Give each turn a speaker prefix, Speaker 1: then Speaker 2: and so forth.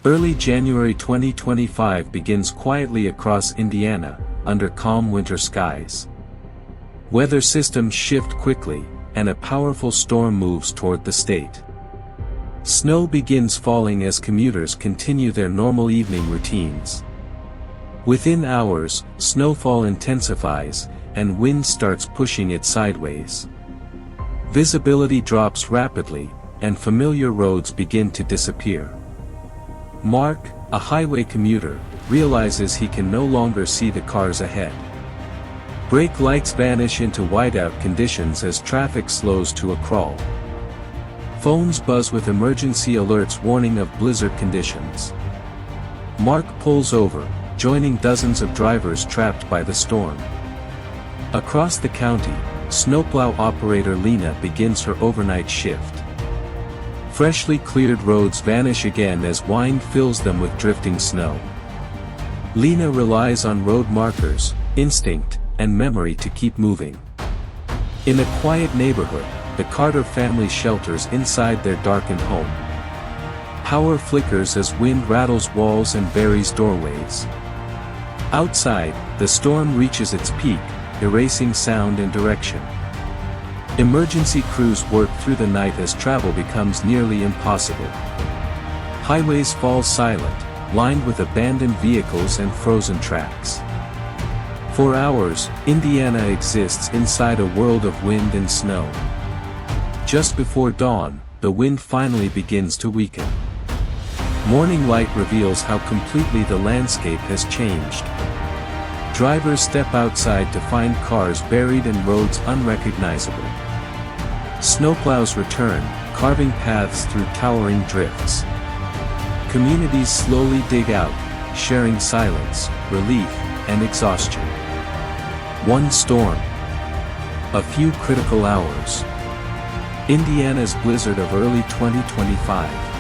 Speaker 1: Early January 2025 begins quietly across Indiana, under calm winter skies. Weather systems shift quickly, and a powerful storm moves toward the state. Snow begins falling as commuters continue their normal evening routines. Within hours, snowfall intensifies, and wind starts pushing it sideways. Visibility drops rapidly, and familiar roads begin to disappear. Mark, a highway commuter, realizes he can no longer see the cars ahead. Brake lights vanish into whiteout conditions as traffic slows to a crawl. Phones buzz with emergency alerts warning of blizzard conditions. Mark pulls over, joining dozens of drivers trapped by the storm. Across the county, snowplow operator Lena begins her overnight shift. Freshly cleared roads vanish again as wind fills them with drifting snow. Lena relies on road markers, instinct, and memory to keep moving. In a quiet neighborhood, the Carter family shelters inside their darkened home. Power flickers as wind rattles walls and buries doorways. Outside, the storm reaches its peak, erasing sound and direction. Emergency crews work through the night as travel becomes nearly impossible. Highways fall silent, lined with abandoned vehicles and frozen tracks. For hours, Indiana exists inside a world of wind and snow. Just before dawn, the wind finally begins to weaken. Morning light reveals how completely the landscape has changed. Drivers step outside to find cars buried and roads unrecognizable. Snowplows return, carving paths through towering drifts. Communities slowly dig out, sharing silence, relief, and exhaustion. One storm. A few critical hours. Indiana's blizzard of early 2025.